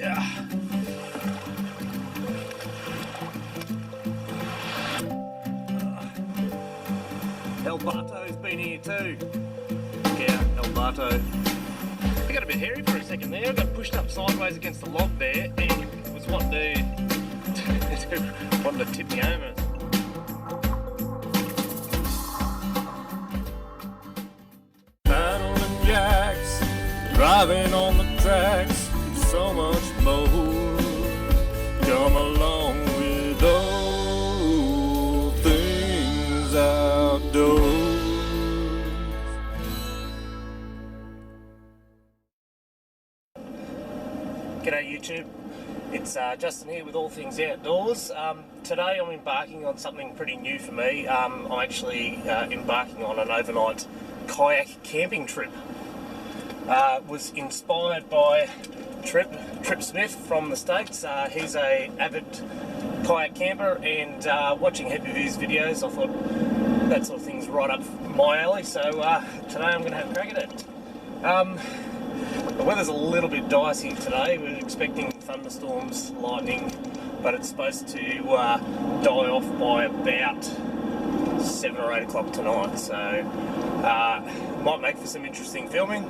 Yeah. El Bato's been here too. Yeah, El Bato. I got a bit hairy for a second there. I got pushed up sideways against the log there and was wanting to tip me over. Paddling jacks, driving on the tracks, so much more. Come along with all things outdoors. G'day YouTube, it's Justin here with All Things Outdoors. Today I'm embarking on something pretty new for me. I'm actually embarking on an overnight kayak camping trip. Was inspired by Trip Smith from the States. He's an avid kayak camper, and watching a heap of his videos I thought that sort of thing's right up my alley, so today I'm going to have a crack at it. The weather's a little bit dicey today. We're expecting thunderstorms, lightning, but it's supposed to die off by about 7 or 8 o'clock tonight, so might make for some interesting filming.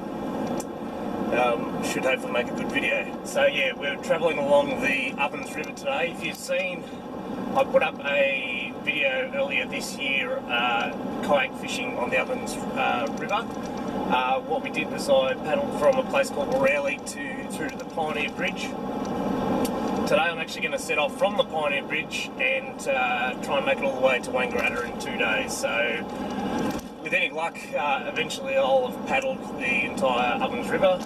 Should hopefully make a good video. So yeah, we're travelling along the Ovens River today. If you've seen, I put up a video earlier this year kayak fishing on the Ovens River. What we did was I paddled from a place called Raleigh through to the Pioneer Bridge. Today I'm actually going to set off from the Pioneer Bridge and try and make it all the way to Wangaratta in 2 days. So with any luck, eventually I'll have paddled the entire Ovens River.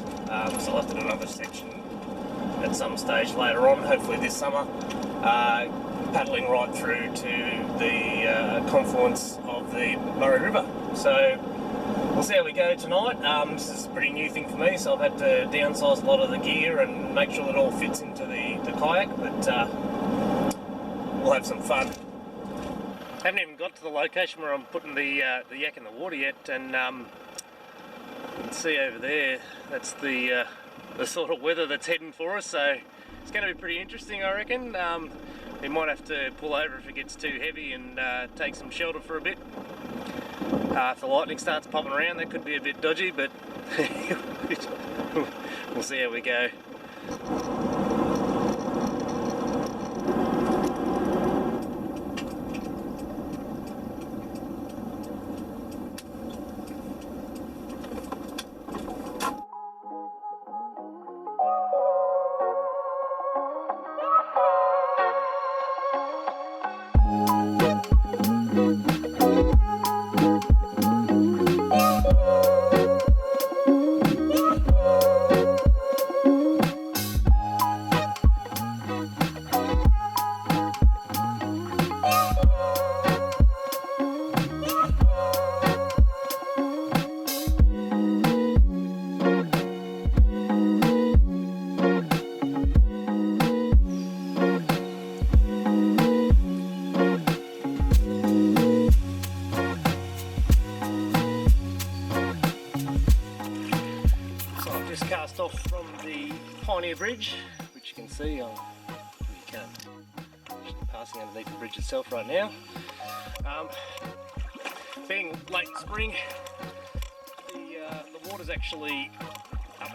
So I'll have to do another section at some stage later on, hopefully this summer, paddling right through to the confluence of the Murray River. So we'll see how we go tonight. This is a pretty new thing for me, so I've had to downsize a lot of the gear and make sure it all fits into the kayak, but we'll have some fun. I haven't even got to the location where I'm putting the yak in the water yet, and you can see over there, that's the sort of weather that's heading for us, so it's going to be pretty interesting, I reckon. We might have to pull over if it gets too heavy and take some shelter for a bit. If the lightning starts popping around, that could be a bit dodgy, but we'll see how we go. Cast off from the Pioneer Bridge, which you can see on passing underneath the bridge itself right now. Being late spring, the water's actually up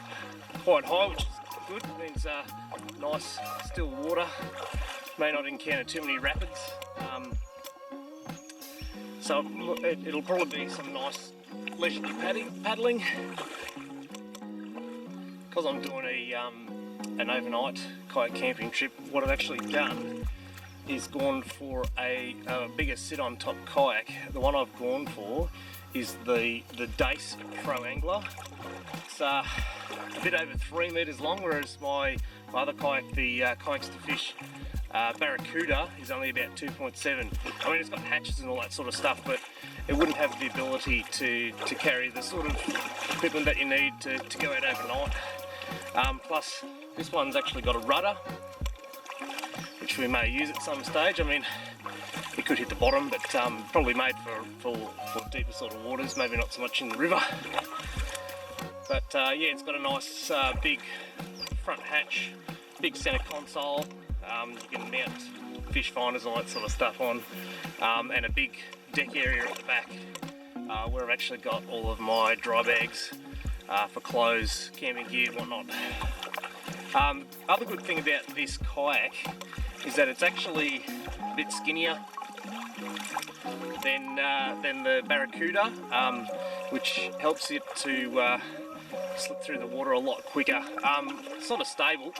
quite high, which is good. It means nice still water. May not encounter too many rapids, so it'll probably be some nice leisurely paddling. Because I'm doing an overnight kayak camping trip, what I've actually done is gone for a bigger sit-on-top kayak. The one I've gone for is the Dace Pro Angler. It's a bit over 3 meters long, whereas my other kayak, the Kayaks to Fish Barracuda, is only about 2.7. I mean, it's got hatches and all that sort of stuff, but it wouldn't have the ability to carry the sort of equipment that you need to go out overnight. Plus, this one's actually got a rudder, which we may use at some stage. I mean, it could hit the bottom, but probably made for deeper sort of waters, maybe not so much in the river. But yeah, it's got a nice big front hatch big centre console. You can mount fish finders and all that sort of stuff on, and a big deck area at the back where I've actually got all of my dry bags for clothes, camping gear, whatnot. Other good thing about this kayak is that it's actually a bit skinnier than the Barracuda, which helps it to slip through the water a lot quicker. It's not as stable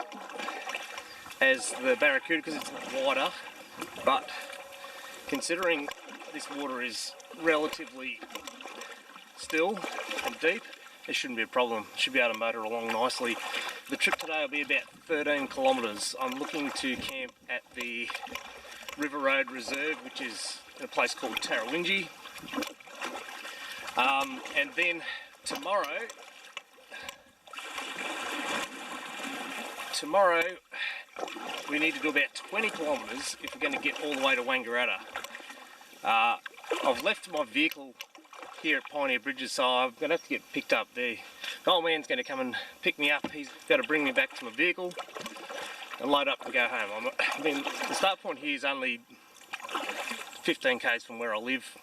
as the Barracuda because it's wider, but considering this water is relatively still and deep, it shouldn't be a problem. Should be able to motor along nicely. The trip today will be about 13 kilometres. I'm looking to camp at the River Road Reserve, which is in a place called Tarawinji. And then tomorrow we need to do about 20 kilometres if we're going to get all the way to Wangaratta. I've left my vehicle here at Pioneer Bridges, so I'm going to have to get picked up. The old man's going to come and pick me up. He's got to bring me back to my vehicle and load up and go home. I mean, the start point here is only 15 k's from where I live,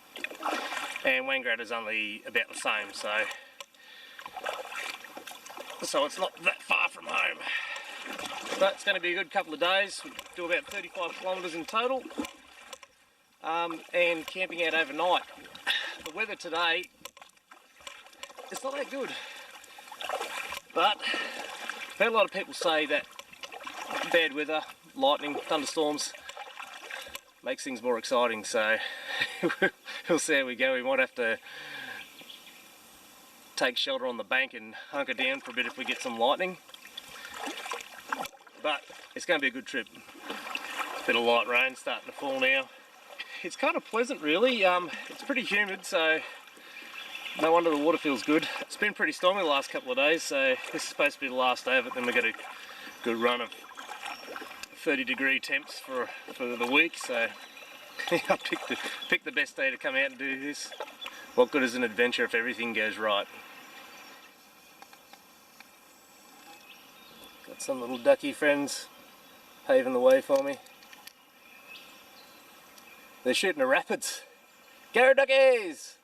and Wangaratta's only about the same, so it's not that far from home. But it's going to be a good couple of days. We'll do about 35 kilometres in total, and camping out overnight. The weather today, it's not that good, but I've heard a lot of people say that bad weather, lightning, thunderstorms makes things more exciting, so we'll see how we go. We might have to take shelter on the bank and hunker down for a bit if we get some lightning, but it's going to be a good trip. Bit of light rain starting to fall now. It's kind of pleasant really. It's pretty humid, so no wonder the water feels good. It's been pretty stormy the last couple of days, so this is supposed to be the last day of it. Then we get a good run of 30-degree temps for the week, so I picked the best day to come out and do this. What good is an adventure if everything goes right? Got some little ducky friends paving the way for me. They're shooting the rapids. Go duckies!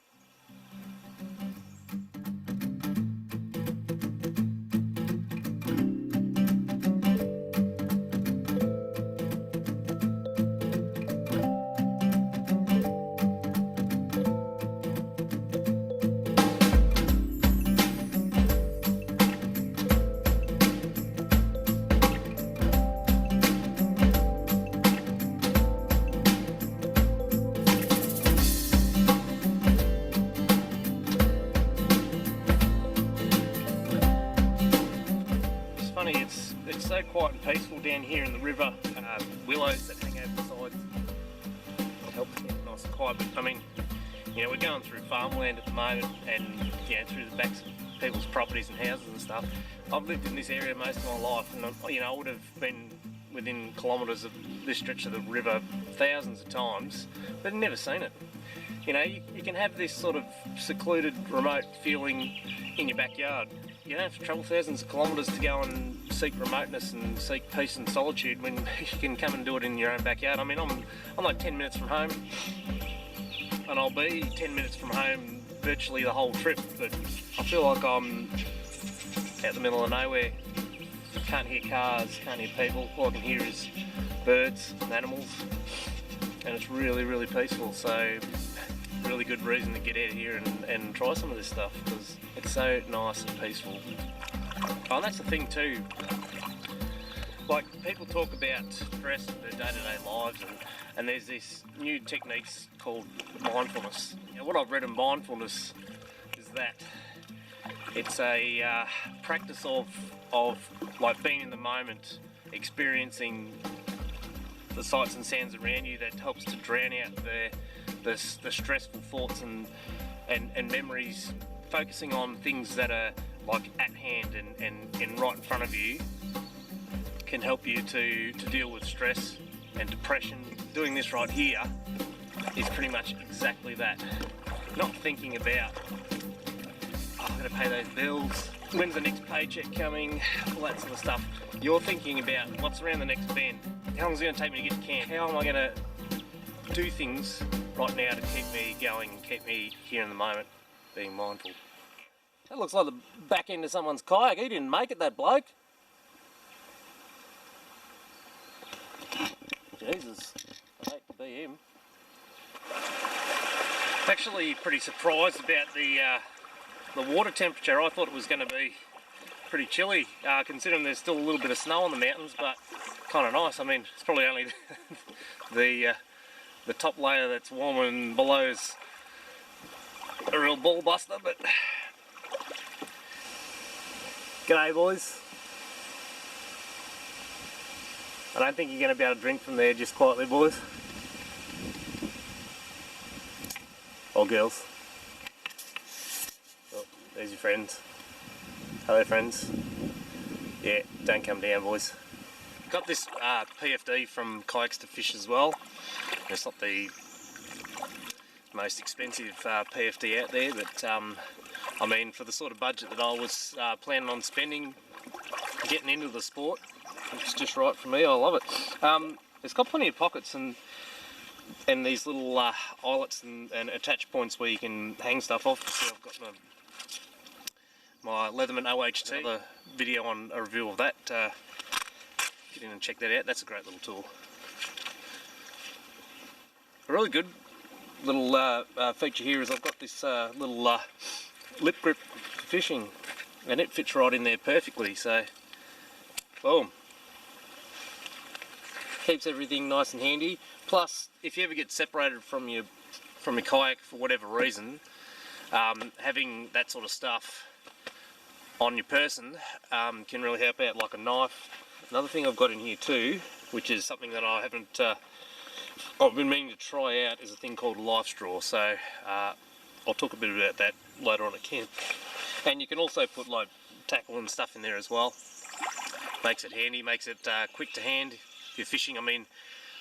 It's so quiet and peaceful down here in the river. Willows that hang over the sides help it get nice and quiet. But I mean, you know, we're going through farmland at the moment, and you know, through the backs of people's properties and houses and stuff. I've lived in this area most of my life, and you know, I would have been within kilometres of this stretch of the river thousands of times, but never seen it. You know, you can have this sort of secluded, remote feeling in your backyard. You don't have to travel thousands of kilometres to go and seek remoteness and seek peace and solitude when you can come and do it in your own backyard. I mean, I'm like 10 minutes from home, and I'll be 10 minutes from home virtually the whole trip, but I feel like I'm out the middle of nowhere. Can't hear cars, can't hear people. All I can hear is birds and animals, and it's really, really peaceful. So really good reason to get out here and try some of this stuff, because it's so nice and peaceful. Oh, and that's the thing too, like people talk about stress in their day-to-day lives, and there's this new techniques called mindfulness. You know, what I've read in mindfulness is that it's a practice of like being in the moment, experiencing the sights and sounds around you, that helps to drown out the stressful thoughts and memories. Focusing on things that are like at hand and right in front of you can help you to deal with stress and depression. Doing this right here is pretty much exactly that. Not thinking about, oh, I'm going to pay those bills, when's the next paycheck coming, all that sort of stuff. You're thinking about what's around the next bend, how long is it going to take me to get to camp, how am I going to do things right now to keep me going and keep me here in the moment, being mindful. That looks like the back end of someone's kayak. He didn't make it, that bloke. Jesus, I hate to be him. Actually pretty surprised about the water temperature. I thought it was going to be pretty chilly, considering there's still a little bit of snow on the mountains, but kind of nice. I mean, it's probably only the top layer that's warm, and below is a real ball buster, but g'day boys. I don't think you're going to be able to drink from there, just quietly boys. Or girls. Oh, there's your friends. Hello friends. Yeah, don't come down boys. Got this PFD from Kayaks to Fish as well. It's not the most expensive PFD out there, but I mean, for the sort of budget that I was planning on spending getting into the sport, it's just right for me. I love it. It's got plenty of pockets and these little eyelets and attach points where you can hang stuff off. See, I've got my Leatherman OHT. Another video on a review of that. Get in and check that out. That's a great little tool. A really good little feature here is I've got this little lip grip for fishing, and it fits right in there perfectly. So, boom. Keeps everything nice and handy. Plus, if you ever get separated from your kayak for whatever reason, having that sort of stuff on your person can really help out, like a knife. Another thing I've got in here too, which is something that I haven't, I've been meaning to try out, is a thing called life straw. So I'll talk a bit about that later on at camp. And you can also put like tackle and stuff in there as well. Makes it handy, makes it quick to hand. If you're fishing, I mean,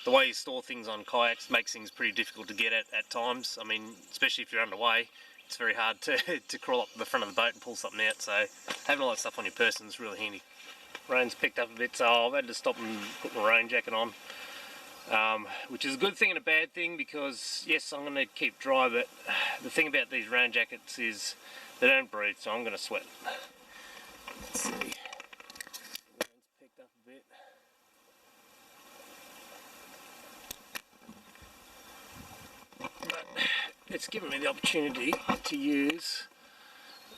the way you store things on kayaks makes things pretty difficult to get at times. I mean, especially if you're underway, it's very hard to crawl up to the front of the boat and pull something out. So having all that stuff on your person is really handy. Rain's picked up a bit, so I've had to stop and put my rain jacket on, which is a good thing and a bad thing, because yes, I'm going to keep dry, but the thing about these rain jackets is they don't breathe, so I'm going to sweat. Let's see. Rain's picked up a bit. But it's given me the opportunity to use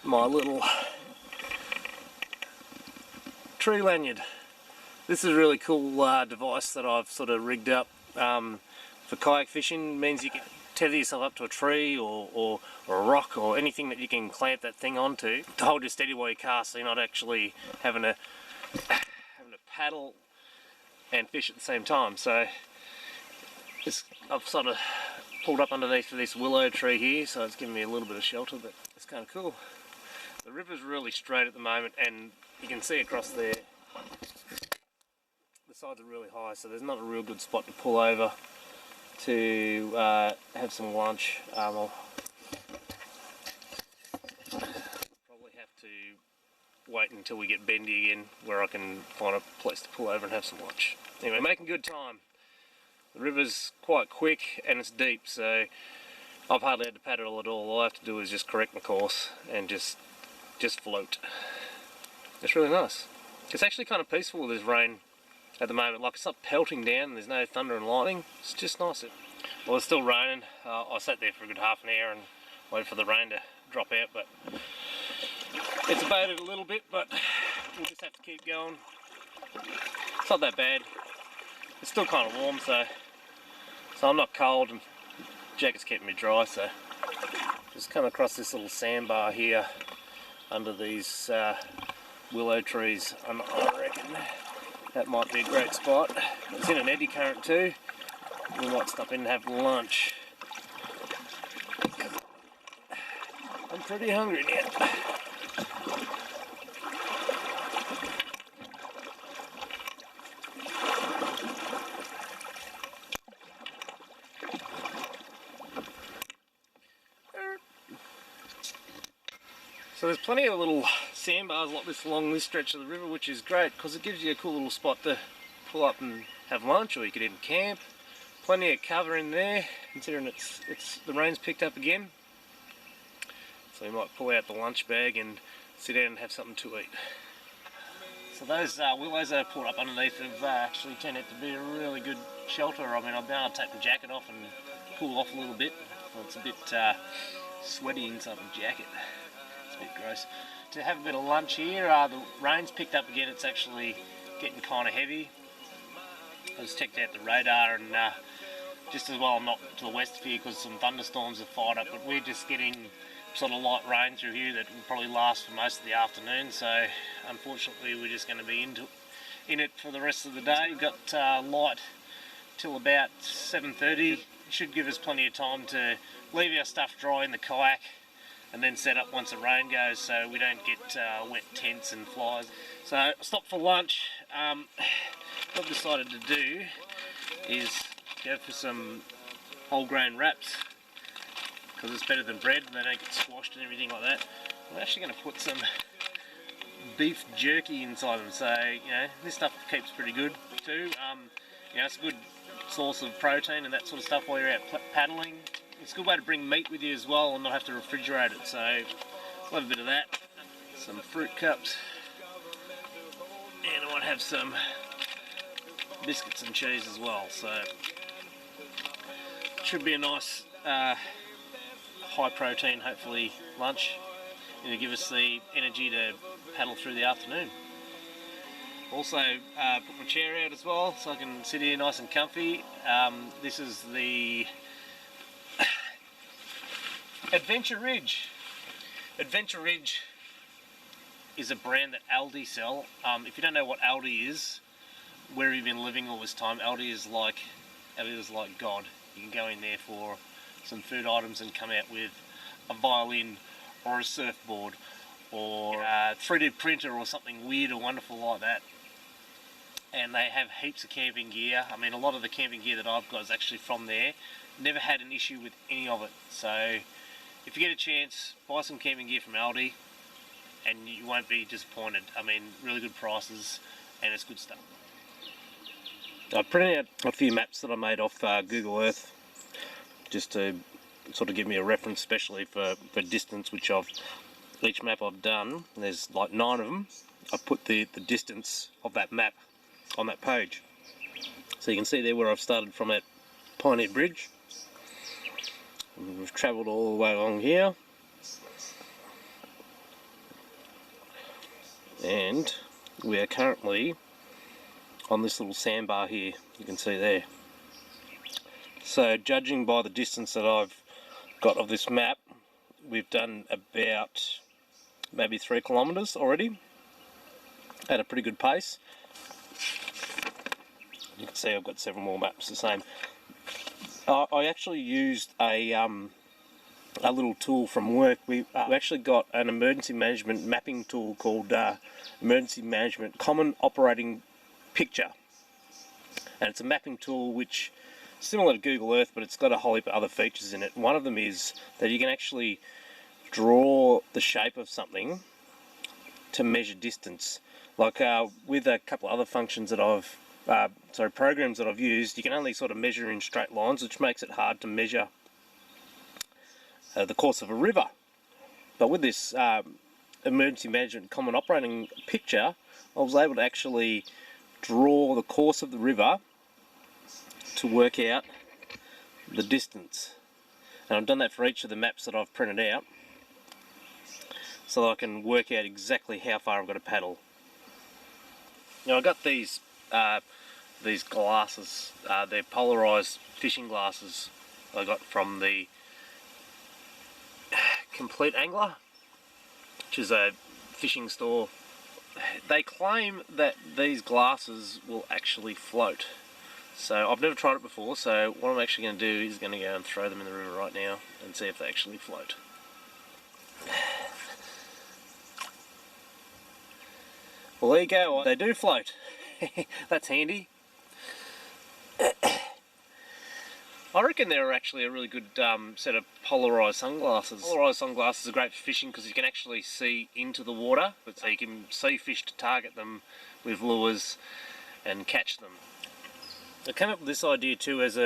my little tree lanyard. This is a really cool device that I've sort of rigged up for kayak fishing. It means you can tether yourself up to a tree or a rock or anything that you can clamp that thing onto to hold you steady while you cast, so you're not actually having to paddle and fish at the same time. So I've sort of pulled up underneath this willow tree here, so it's giving me a little bit of shelter, but it's kind of cool. The river's really straight at the moment, and you can see across there the sides are really high, so there's not a real good spot to pull over to have some lunch. I'll probably have to wait until we get bendy again, where I can find a place to pull over and have some lunch. Anyway, making good time. The river's quite quick and it's deep, so I've hardly had to paddle at all. All I have to do is just correct my course and just float. It's really nice. It's actually kind of peaceful with this rain at the moment. Like, it's not pelting down, there's no thunder and lightning. It's just nice. Well, it's still raining. I sat there for a good half an hour and waited for the rain to drop out, but it's abated a little bit, but we'll just have to keep going. It's not that bad. It's still kind of warm, so I'm not cold, and jacket's keeping me dry. So just come across this little sandbar here under these willow trees, and I reckon that might be a great spot. It's in an eddy current too. We might stop in and have lunch. I'm pretty hungry now. So there's plenty of little sandbars like this along this stretch of the river, which is great because it gives you a cool little spot to pull up and have lunch, or you could even camp. Plenty of cover in there, considering the rain's picked up again. So you might pull out the lunch bag and sit down and have something to eat. So those willows that I pulled up underneath have actually turned out to be a really good shelter. I mean, I've been able to take my jacket off and cool off a little bit. Well, it's a bit sweaty inside my jacket. It's a bit gross. To have a bit of lunch here, the rain's picked up again. It's actually getting kind of heavy. I just checked out the radar, and just as well I'm not to the west of here because some thunderstorms have fired up, but we're just getting sort of light rain through here that will probably last for most of the afternoon. So unfortunately we're just going to be in it for the rest of the day. We've got light till about 7:30. Should give us plenty of time to leave our stuff dry in the kayak and then set up once the rain goes, so we don't get wet tents and flies. So stop for lunch. What I've decided to do is go for some whole grain wraps because it's better than bread and they don't get squashed and everything like that. I'm actually going to put some beef jerky inside them, so you know this stuff keeps pretty good too. You know, it's a good source of protein and that sort of stuff while you're out paddling. It's a good way to bring meat with you as well and not have to refrigerate it, so I'll have a bit of that. Some fruit cups, and I might have some biscuits and cheese as well, so it should be a nice high protein, hopefully, lunch, and to give us the energy to paddle through the afternoon. Also put my chair out as well so I can sit here nice and comfy. This is the Adventure Ridge. Adventure Ridge is a brand that Aldi sell. If you don't know what Aldi is, where have you been living all this time? Aldi is like God. You can go in there for some food items and come out with a violin or a surfboard or a 3D printer or something weird or wonderful like that. And they have heaps of camping gear. I mean, a lot of the camping gear that I've got is actually from there. Never had an issue with any of it. So if you get a chance, buy some camping gear from Aldi and you won't be disappointed. I mean, really good prices and it's good stuff. I printed out a few maps that I made off Google Earth just to sort of give me a reference, especially for distance, which each map I've done, there's like 9 of them. I put the distance of that map on that page. So you can see there where I've started from at Pioneer Bridge. And we've travelled all the way along here. And we are currently on this little sandbar here, you can see there. So judging by the distance that I've got of this map, we've done about maybe 3 kilometres already at a pretty good pace. You can see I've got several more maps the same. I actually used a little tool from work. We actually got an emergency management mapping tool called Emergency Management Common Operating Picture, and it's a mapping tool which is similar to Google Earth, but it's got a whole heap of other features in it. One of them is that you can actually draw the shape of something to measure distance. Like with a couple of other functions that programs that I've used, you can only sort of measure in straight lines, which makes it hard to measure the course of a river. But with this emergency management common operating picture, I was able to actually draw the course of the river to work out the distance. And I've done that for each of the maps that I've printed out, so that I can work out exactly how far I've got to paddle. Now I got these glasses, they're polarized fishing glasses I got from the Complete Angler, which is a fishing store. They claim that these glasses will actually float. So I've never tried it before, so what I'm actually going to do is going to go and throw them in the river right now and see if they actually float. Well, there you go, they do float. That's handy. I reckon they're actually a really good set of polarised sunglasses. Polarised sunglasses are great for fishing because you can actually see into the water, so you can see fish to target them with lures and catch them. I came up with this idea too as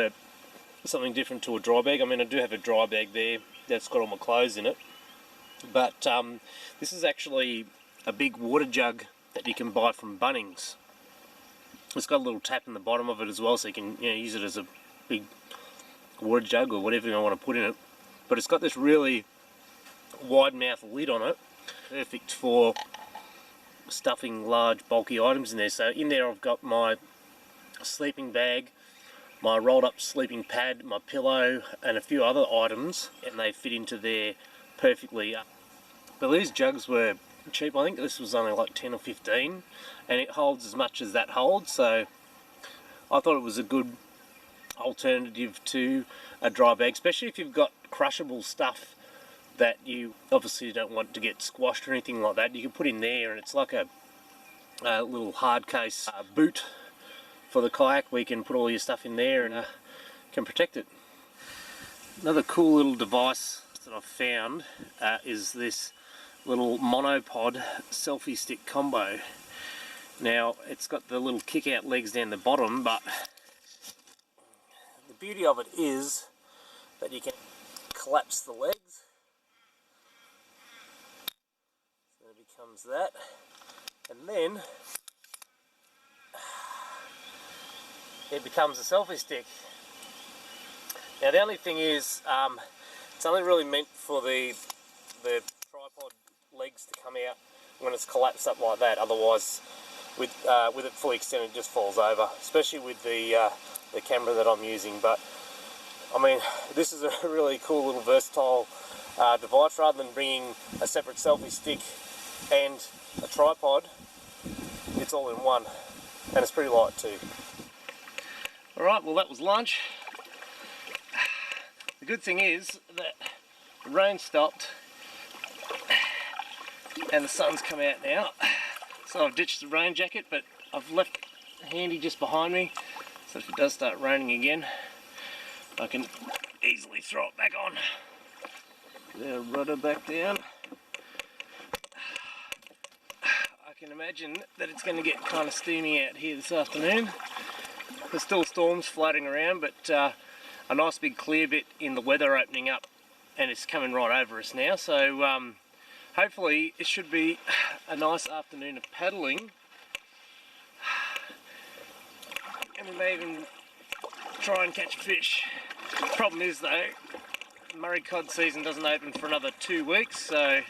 something different to a dry bag. I mean, I do have a dry bag there that's got all my clothes in it, but this is actually a big water jug that you can buy from Bunnings. It's got a little tap in the bottom of it as well, so you can use it as a big water jug or whatever you want to put in it. But it's got this really wide mouth lid on it, perfect for stuffing large bulky items in there. So in there I've got my sleeping bag, my rolled up sleeping pad, my pillow and a few other items, and they fit into there perfectly. But these jugs were cheap. I think this was only like 10 or 15 and it holds as much as that holds, so I thought it was a good alternative to a dry bag, especially if you've got crushable stuff that you obviously don't want to get squashed or anything like that. You can put in there, and it's like a little hard case boot for the kayak where you can put all your stuff in there and can protect it. Another cool little device that I've found is this little monopod selfie stick combo. Now it's got the little kick out legs down the bottom, but the beauty of it is that you can collapse the legs, so it becomes that, and then it becomes a selfie stick. Now the only thing is, it's only really meant for the tripod legs to come out when it's collapsed up like that. Otherwise, with it fully extended, it just falls over, especially with the camera that I'm using. But I mean, this is a really cool little versatile device. Rather than bringing a separate selfie stick and a tripod, it's all in one, and it's pretty light too. Alright, well that was lunch. The good thing is that the rain stopped and the sun's come out now, so I've ditched the rain jacket, but I've left it handy just behind me, so if it does start raining again I can easily throw it back on. There, rudder back down. I can imagine that it's going to get kind of steamy out here this afternoon. There's still storms floating around, but a nice big clear bit in the weather opening up, and it's coming right over us now, so hopefully it should be a nice afternoon of paddling, and we may even try and catch a fish. Problem is though, Murray cod season doesn't open for another 2 weeks, so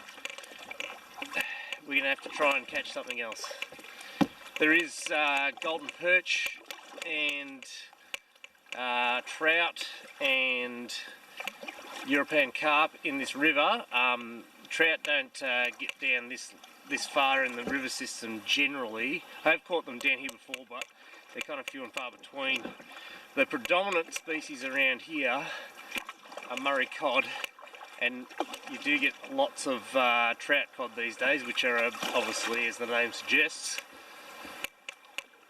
we're going to have to try and catch something else. There is golden perch and trout and European carp in this river. Trout don't get down this far in the river system generally. I have caught them down here before, but they're kind of few and far between. The predominant species around here are Murray cod, and you do get lots of trout cod these days, which are obviously, as the name suggests,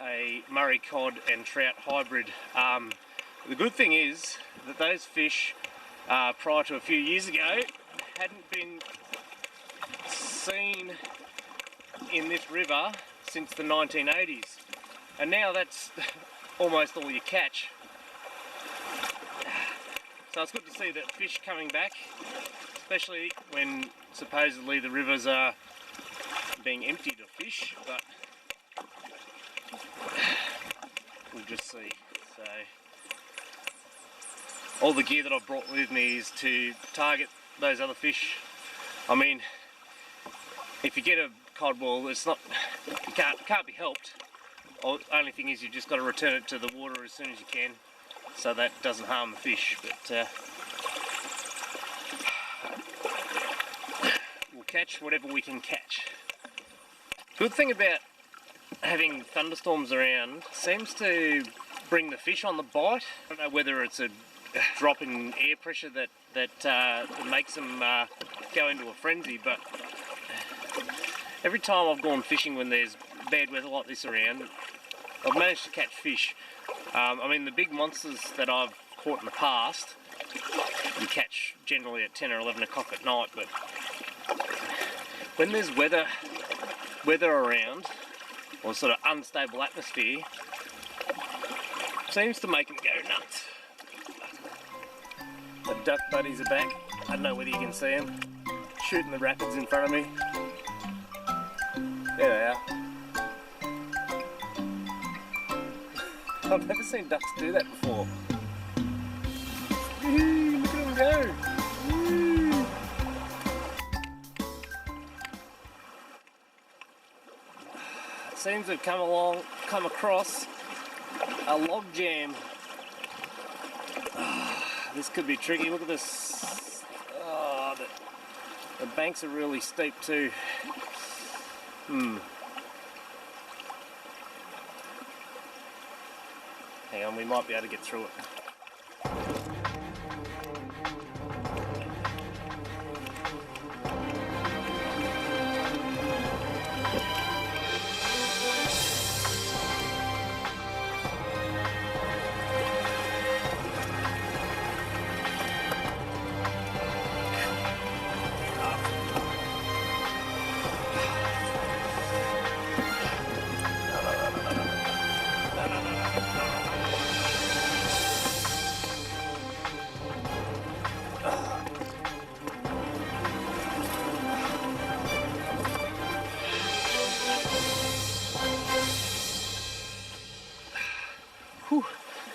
a Murray cod and trout hybrid. The good thing is that those fish, prior to a few years ago, hadn't been seen in this river since the 1980s, and now that's almost all you catch. So it's good to see that fish coming back, especially when supposedly the rivers are being emptied of fish, but we'll just see. So all the gear that I've brought with me is to target those other fish. I mean, if you get a cod, well, it can't be helped. The only thing is you've just got to return it to the water as soon as you can, so that doesn't harm the fish. But we'll catch whatever we can catch. Good thing about having thunderstorms around, seems to bring the fish on the bite. I don't know whether it's a drop in air pressure that makes them go into a frenzy, but every time I've gone fishing when there's bad weather like this around, I've managed to catch fish. I mean, the big monsters that I've caught in the past, you catch generally at 10 or 11 o'clock at night, but when there's weather around, or sort of unstable atmosphere, seems to make them go nuts. The duck buddies are back. I don't know whether you can see them, shooting the rapids in front of me. There they are. I've never seen ducks do that before. Woo, look at them go! Woo. It seems to have come across a log jam. This could be tricky. Look at this. Oh, the banks are really steep too. Hang on, we might be able to get through it.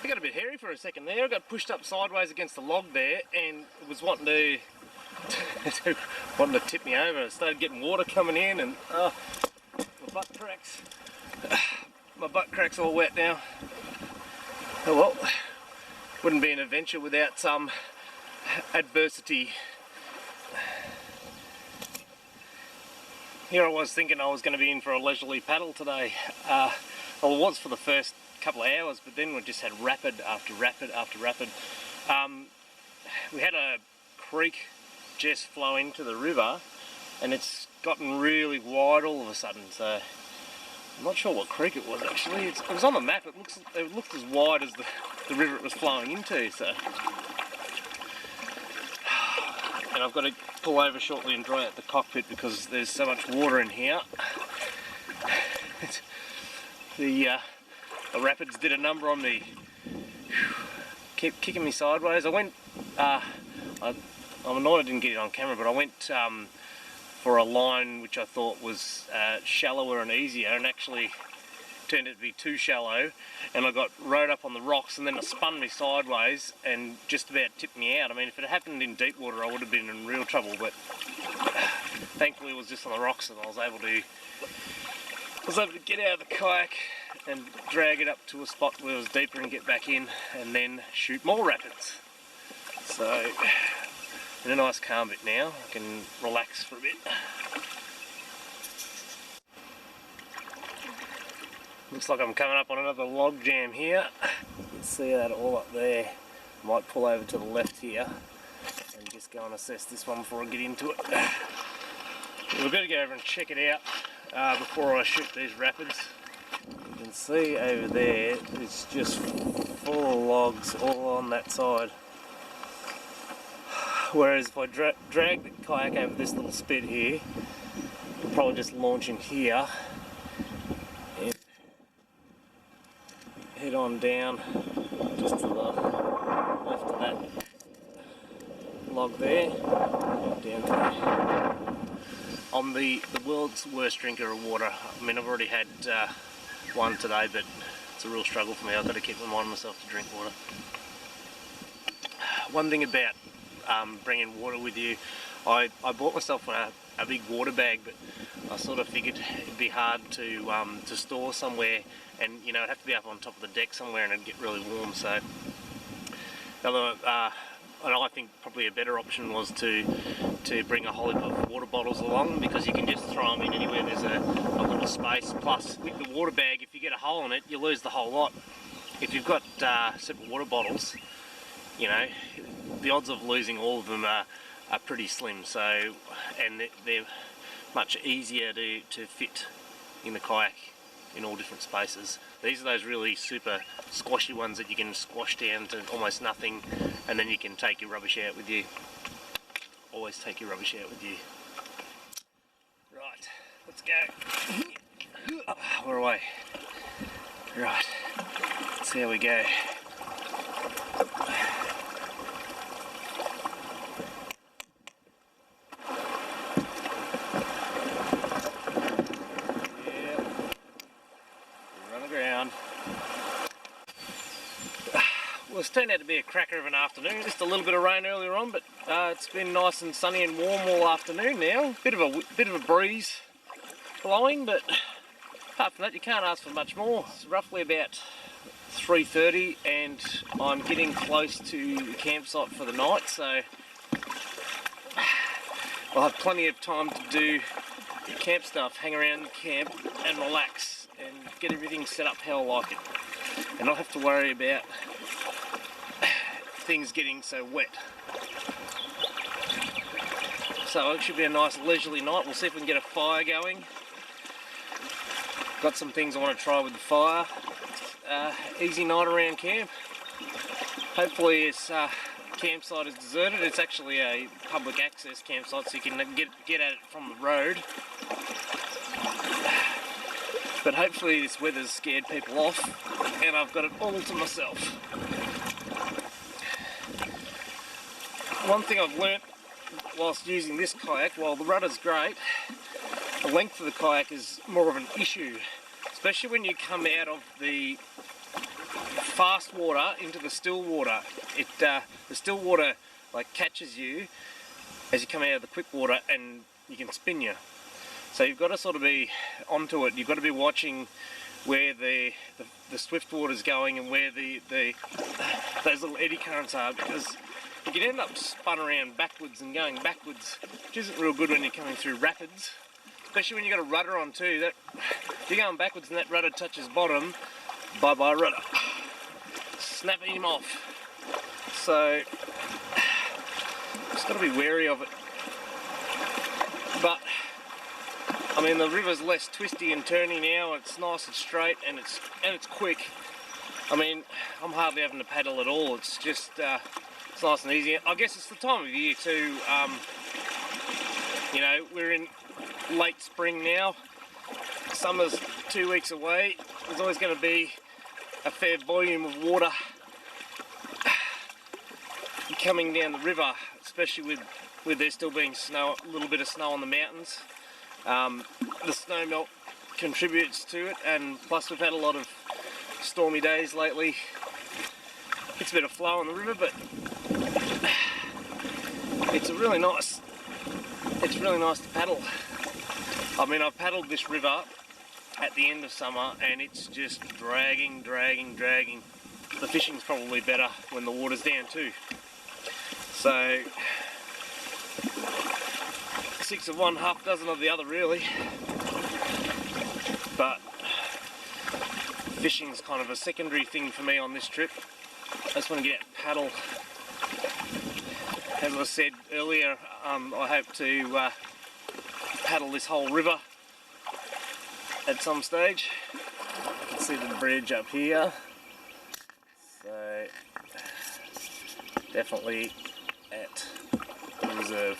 It got a bit hairy for a second there. I got pushed up sideways against the log there, and it was wanting to tip me over. It started getting water coming in, and my butt crack's all wet now. Oh well, wouldn't be an adventure without some adversity. Here I was thinking I was going to be in for a leisurely paddle today. Well, it was for the first couple of hours, but then we just had rapid after rapid after rapid. We had a creek just flow into the river, and it's gotten really wide all of a sudden, so I'm not sure what creek it was actually. It was on the map. It looked as wide as the river it was flowing into, so. And I've got to pull over shortly and dry out the cockpit because there's so much water in here. The rapids did a number on me. Kept kicking me sideways. I went, I'm annoyed I didn't get it on camera, but I went for a line which I thought was shallower and easier, and actually turned out to be too shallow, and I got rode up on the rocks, and then it spun me sideways and just about tipped me out. I mean, if it had happened in deep water I would have been in real trouble, but thankfully it was just on the rocks, and I was able to get out of the kayak and drag it up to a spot where it was deeper and get back in, and then shoot more rapids. So in a nice calm bit now, I can relax for a bit. Looks like I'm coming up on another log jam here. You can see that all up there. I might pull over to the left here and just go and assess this one before I get into it. We've got to go over and check it out before I shoot these rapids. You can see over there, it's just full of logs all on that side. Whereas if I drag the kayak over this little spit here, I'll probably just launch in here and head on down just to the left of that log there, down to there. I'm the world's worst drinker of water. I mean, I've already had one today, but it's a real struggle for me. I've got to keep reminding myself to drink water. One thing about bringing water with you, I bought myself a big water bag, but I sort of figured it'd be hard to store somewhere, and you know, it'd have to be up on top of the deck somewhere and it'd get really warm. So and I think probably a better option was to bring a whole heap of water bottles along, because you can just throw them in anywhere there's a little space. Plus with the water bag, if you get a hole in it, you lose the whole lot. If you've got separate water bottles, you know, the odds of losing all of them are pretty slim. So, and they're much easier to fit in the kayak in all different spaces. These are those really super squashy ones that you can squash down to almost nothing, and then you can take your rubbish out with you. Always take your rubbish out with you. Right, let's go. Oh, we're away. Right, let's see how we go. Well, it's turned out to be a cracker of an afternoon. Just a little bit of rain earlier on, but it's been nice and sunny and warm all afternoon now. Bit of a breeze blowing, but apart from that, you can't ask for much more. It's roughly about 3:30, and I'm getting close to the campsite for the night, so I'll have plenty of time to do camp stuff, hang around the camp and relax and get everything set up how I like it, and not have to worry about things getting so wet. So it should be a nice leisurely night. We'll see if we can get a fire going. Got some things I want to try with the fire. Easy night around camp. Hopefully this campsite is deserted. It's actually a public access campsite, so you can get at it from the road. But hopefully this weather's scared people off and I've got it all to myself. One thing I've learnt whilst using this kayak, while the rudder's great, the length of the kayak is more of an issue, especially when you come out of the fast water into the still water. The still water like catches you as you come out of the quick water and you can spin you. So you've got to sort of be onto it. You've got to be watching where the swift water's going and where those little eddy currents are, because you can end up spun around backwards and going backwards, which isn't real good when you're coming through rapids, especially when you've got a rudder on too. That if you're going backwards and that rudder touches bottom, bye bye rudder, snapping him off. So just got to be wary of it. But I mean, the river's less twisty and turny now. It's nice and straight, and it's quick. I mean, I'm hardly having to paddle at all. It's just it's nice and easy. I guess it's the time of year too. You know, we're in late spring now. Summer's 2 weeks away. There's always going to be a fair volume of water coming down the river, especially with there still being snow, a little bit of snow on the mountains. The snow melt contributes to it, and plus we've had a lot of stormy days lately. It's a bit of flow on the river, but it's really nice to paddle. I mean, I've paddled this river at the end of summer and it's just dragging. The fishing's probably better when the water's down too. So 6 of one, half dozen of the other really. But fishing's kind of a secondary thing for me on this trip. I just want to get out and paddle. As I said earlier, I hope to paddle this whole river at some stage. You can see the bridge up here. So definitely at the reserve.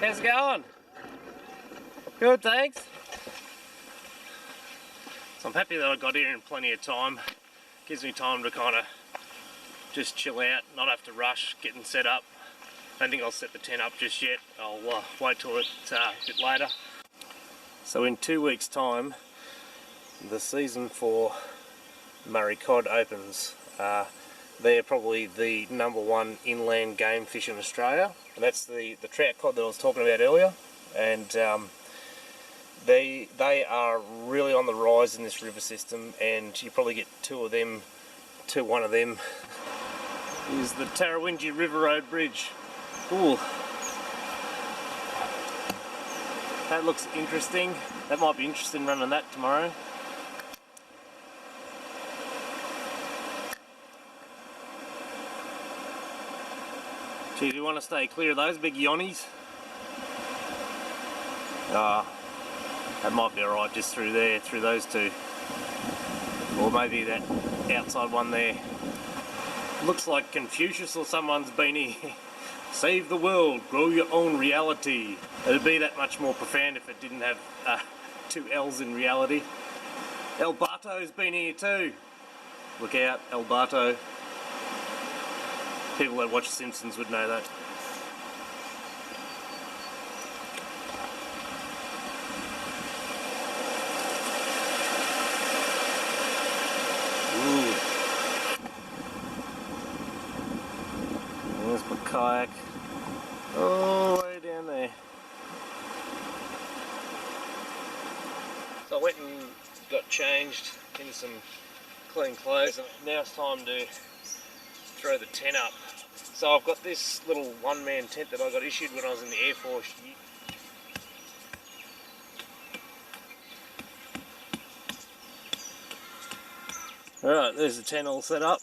How's it going? Good, thanks. So I'm happy that I got here in plenty of time. Gives me time to kind of just chill out, not have to rush getting set up. I don't think I'll set the tent up just yet. I'll wait till it's a bit later. So in 2 weeks' time, the season for Murray cod opens. They're probably the #1 inland game fish in Australia, and that's the trout cod that I was talking about earlier. And they are really on the rise in this river system, and you probably get one of them is the Tarrawingi River Road Bridge. Ooh, that looks interesting. That might be interesting running that tomorrow. Geez, you want to stay clear of those big yonnies? That might be alright just through there, through those two. Or maybe that outside one there. Looks like Confucius or someone's been here. Save the world, grow your own reality. It'd be that much more profound if it didn't have two L's in reality. El Barto's been here too. Look out, El Barto. People that watch Simpsons would know that. Ooh. There's my kayak. All the way down there. So I went and got changed into some clean clothes. Now it's time to throw the tent up. So I've got this little one-man tent that I got issued when I was in the Air Force. Alright, there's the tent all set up.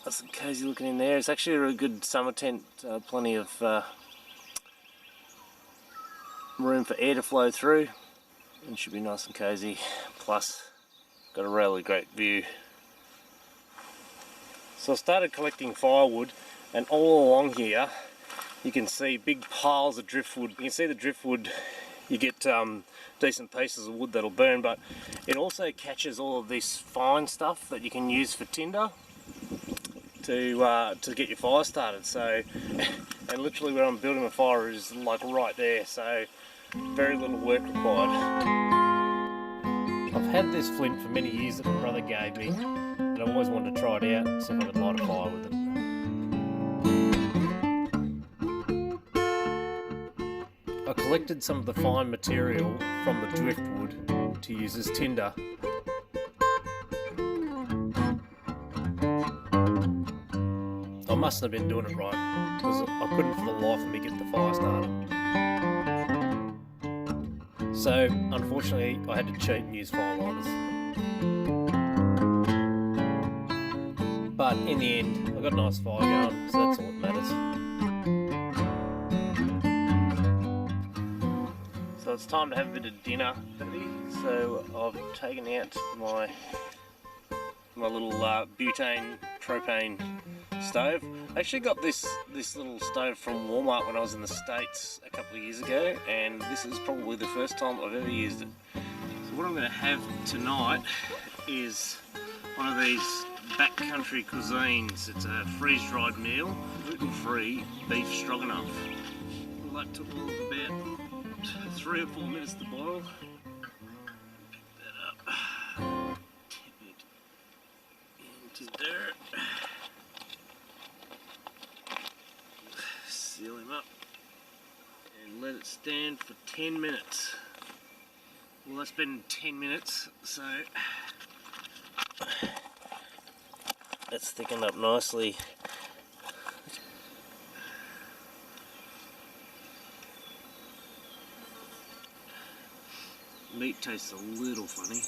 That's cosy looking in there. It's actually a really good summer tent, plenty of room for air to flow through, and should be nice and cosy. Plus, got a really great view. So I started collecting firewood, and all along here you can see big piles of driftwood. You can see the driftwood, you get decent pieces of wood that'll burn, but it also catches all of this fine stuff that you can use for tinder to get your fire started. So, and literally where I'm building my fire is like right there, so very little work required. I've had this flint for many years that my brother gave me, and I've always wanted to try it out and see if I could light a fire with it. I collected some of the fine material from the driftwood to use as tinder. I mustn't have been doing it right, because I couldn't for the life of me get the fire started. So, unfortunately, I had to cheat and use fire lighters. But in the end, I got a nice fire going, so that's all that matters. So it's time to have a bit of dinner. So I've taken out my little butane propane stove. I actually got this little stove from Walmart when I was in the States a couple of years ago, and this is probably the first time I've ever used it. So what I'm going to have tonight is one of these backcountry cuisines. It's a freeze-dried meal, gluten-free beef stroganoff. Well, that took about 3 or 4 minutes to boil. Pick that up, tip it into dirt, seal him up, and let it stand for 10 minutes. Well, that's been 10 minutes, so that's thickened up nicely. Meat tastes a little funny.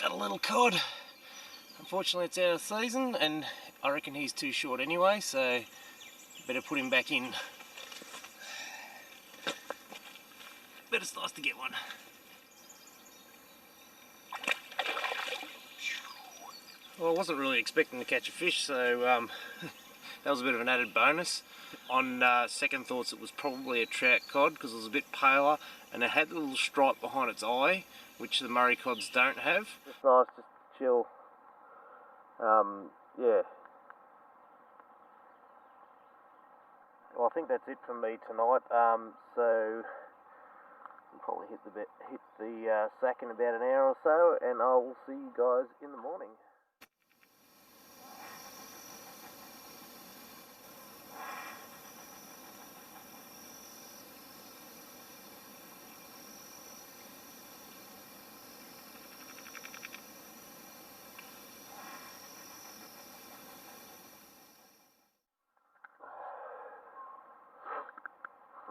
Got a little cod. Unfortunately it's out of season, and I reckon he's too short anyway, so better put him back in. But it's nice to get one. Well, I wasn't really expecting to catch a fish, so that was a bit of an added bonus. On second thoughts, it was probably a trout cod because it was a bit paler and it had a little stripe behind its eye, which the Murray cods don't have. It's nice just to chill. Yeah. Well, I think that's it from me tonight. So I'll probably hit the sack in about an hour or so, and I will see you guys in the morning.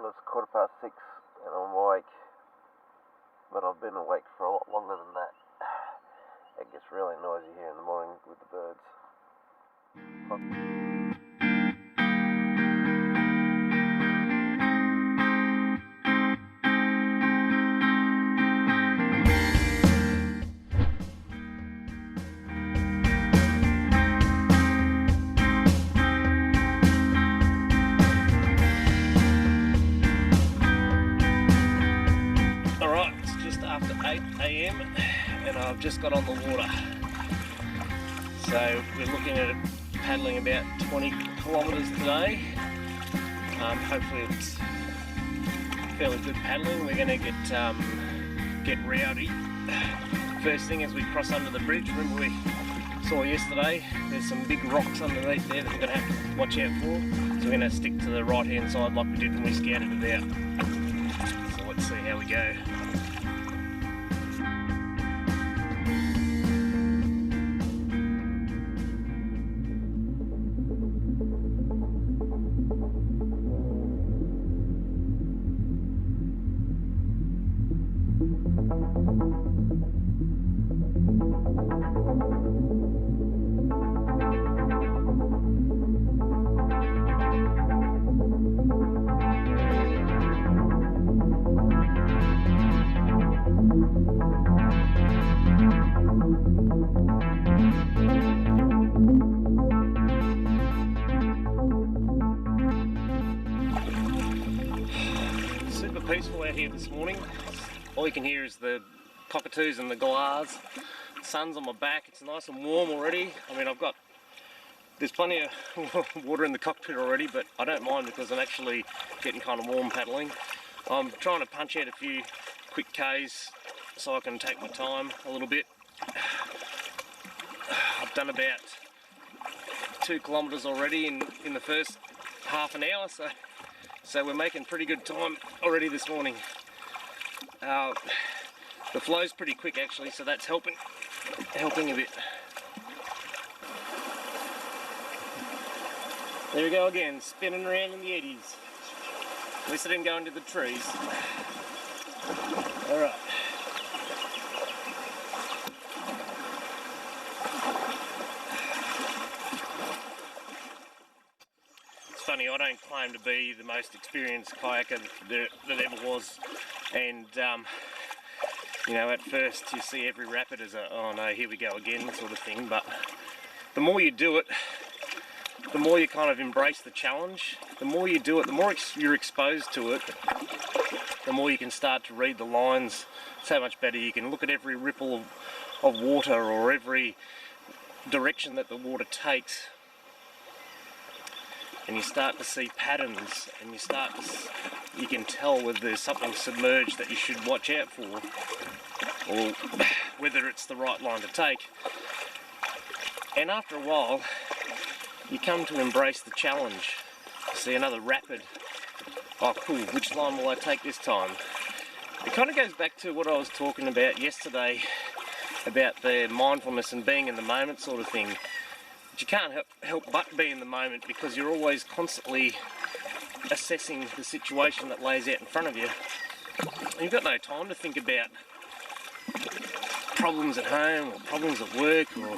It's 6:15 and I'm awake, but I've been awake for a lot longer than that. It gets really noisy here in the morning with the birds. Alright, it's just after 8 AM and I've just got on the water. So we're looking at paddling about 20 kilometres today. Hopefully it's fairly good paddling. We're going to get rowdy. First thing as we cross under the bridge, remember we saw yesterday, there's some big rocks underneath there that we're going to have to watch out for. So we're going to stick to the right hand side like we did when we scouted it out. So let's see how we go. Super peaceful out here this morning. All you can hear is the cockatoos and the galahs. The sun's on my back, it's nice and warm already. I mean, there's plenty of water in the cockpit already, but I don't mind because I'm actually getting kind of warm paddling. I'm trying to punch out a few quick Ks so I can take my time a little bit. I've done about 2 kilometres already in the first half an hour, so we're making pretty good time already this morning. The flow's pretty quick actually, so that's helping a bit. There we go again, spinning around in the eddies. At least I didn't go into the trees. Alright. It's funny, I don't claim to be the most experienced kayaker that ever was, and you know, at first you see every rapid as a, oh no, here we go again sort of thing, but the more you do it, the more you kind of embrace the challenge. The more you do it, the more you're exposed to it, the more you can start to read the lines so much better. You can look at every ripple of water or every direction that the water takes, and you start to see patterns, and you can tell whether there's something submerged that you should watch out for, or whether it's the right line to take. And after a while you come to embrace the challenge. You see another rapid, oh cool, which line will I take this time? It kind of goes back to what I was talking about yesterday about the mindfulness and being in the moment sort of thing. But you can't help but be in the moment because you're always constantly assessing the situation that lays out in front of you. And you've got no time to think about problems at home or problems at work or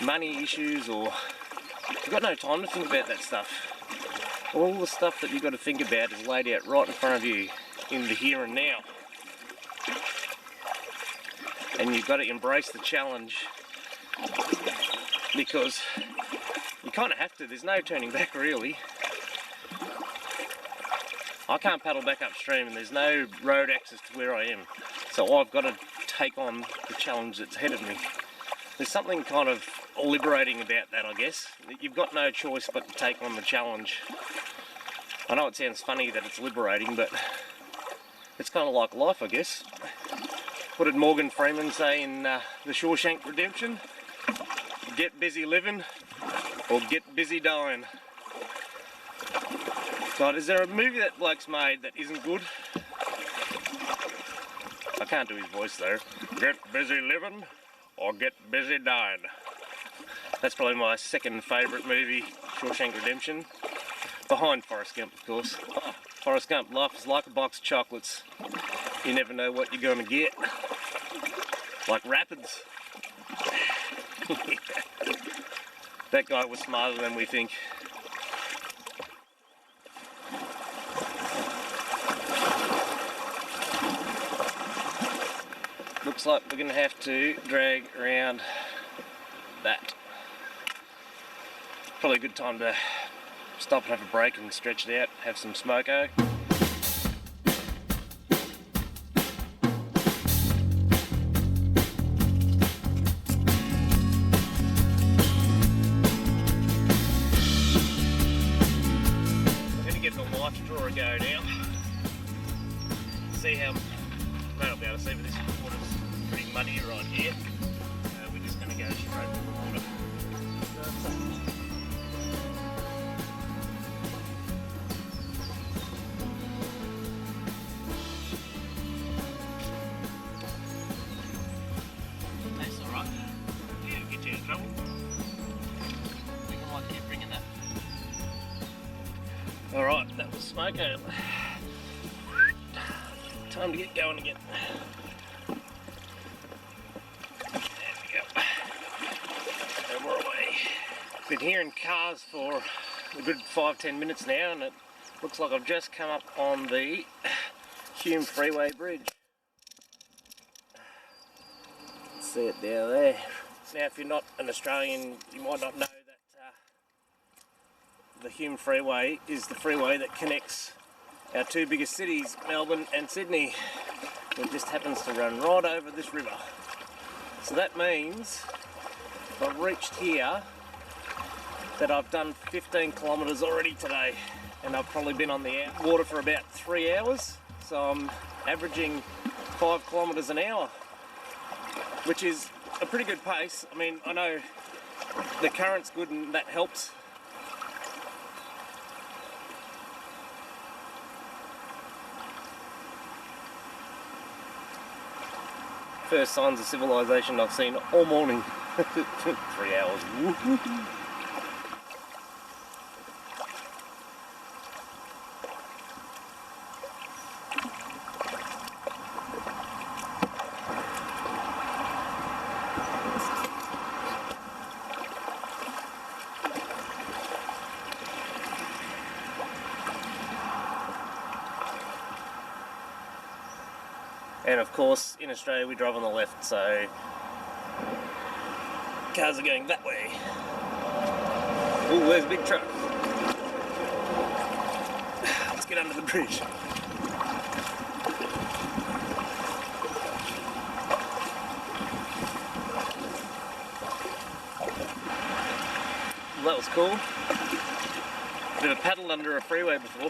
money issues, or you've got no time to think about that stuff. All the stuff that you've got to think about is laid out right in front of you in the here and now. And you've got to embrace the challenge because you kind of have to. There's no turning back really. I can't paddle back upstream and there's no road access to where I am. So I've got to take on the challenge that's ahead of me. There's something kind of liberating about that, I guess. You've got no choice but to take on the challenge. I know it sounds funny that it's liberating, but it's kind of like life, I guess. What did Morgan Freeman say in The Shawshank Redemption? Get busy living or get busy dying. God, is there a movie that bloke's made that isn't good? I can't do his voice though. Get busy living or get busy dying. That's probably my second favourite movie, Shawshank Redemption. Behind Forrest Gump, of course. Oh, Forrest Gump, life is like a box of chocolates. You never know what you're going to get. Like rapids. That guy was smarter than we think. Looks like we're going to have to drag around that. Probably a good time to stop and have a break and stretch it out, have some smoko. I'm going to give the life drawer a go now. See how, may not be able to see, but this water's pretty muddy right here. We're just going to go straight to the water. Tastes alright. Yeah, it'll get you in trouble. We can like keep bringing that. Alright, that was smoko. Time to get going again. There we go. And we're away. Been hearing cars for a good 5-10 minutes now, and it looks like I've just come up on the Hume Freeway Bridge. See it down there. Now, if you're not an Australian, you might not know that the Hume Freeway is the freeway that connects our two biggest cities, Melbourne and Sydney. It just happens to run right over this river. So that means if I've reached here that I've done 15 kilometres already today, and I've probably been on the water for about 3 hours. So I'm averaging 5 kilometres an hour, which is a pretty good pace. I mean, I know the current's good and that helps. First signs of civilization I've seen all morning. 3 hours. And of course, in Australia we drive on the left, so cars are going that way. Oh, there's a big truck. Let's get under the bridge. Well, that was cool. Never paddled under a freeway before.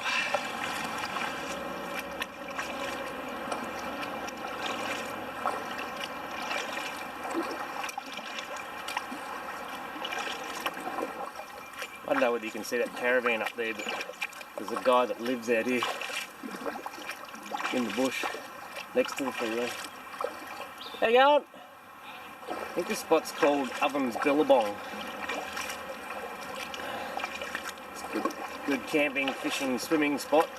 I don't know whether you can see that caravan up there, but there's a guy that lives out here in the bush next to the freeway. How you going? I think this spot's called Ovens Billabong. It's a good camping, fishing, swimming spot.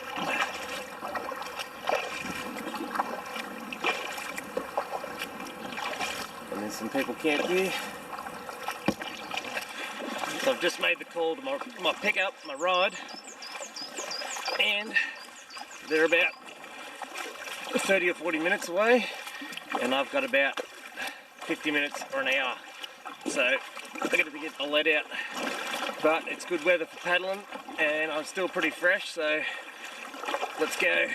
And there's some people camped here. So I've just made the call to my pickup, my ride, and they're about 30 or 40 minutes away, and I've got about 50 minutes or an hour. So I'm going to get the lead out, but it's good weather for paddling, and I'm still pretty fresh, so let's go.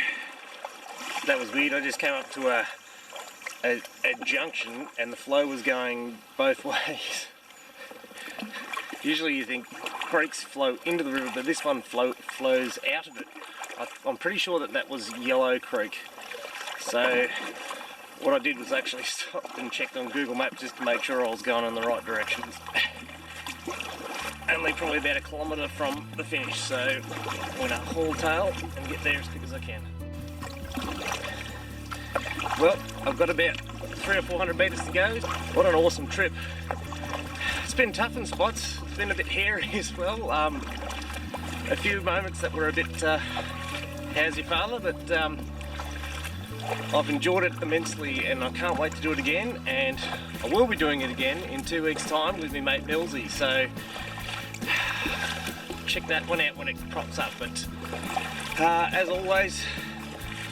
That was weird. I just came up to a junction, and the flow was going both ways. Usually you think creeks flow into the river, but this one flows out of it. I'm pretty sure that was Yellow Creek. So what I did was actually stop and checked on Google Maps just to make sure I was going in the right directions. Only probably about 1 kilometre from the finish, so I'm going to haul tail and get there as quick as I can. Well, I've got about 300 or 400 metres to go. What an awesome trip. It's been tough in spots, it's been a bit hairy as well. A few moments that were a bit how's your father, but I've enjoyed it immensely and I can't wait to do it again, and I will be doing it again in 2 weeks' time with my mate Millsy, so check that one out when it crops up. But as always,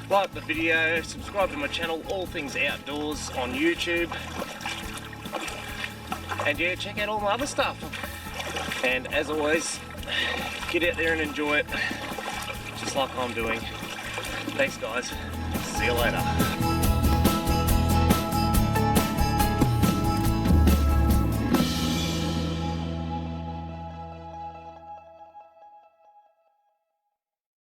like the video, subscribe to my channel, All Things Outdoors on YouTube, and yeah, check out all my other stuff. And as always, get out there and enjoy it, just like I'm doing. Thanks guys, see you later.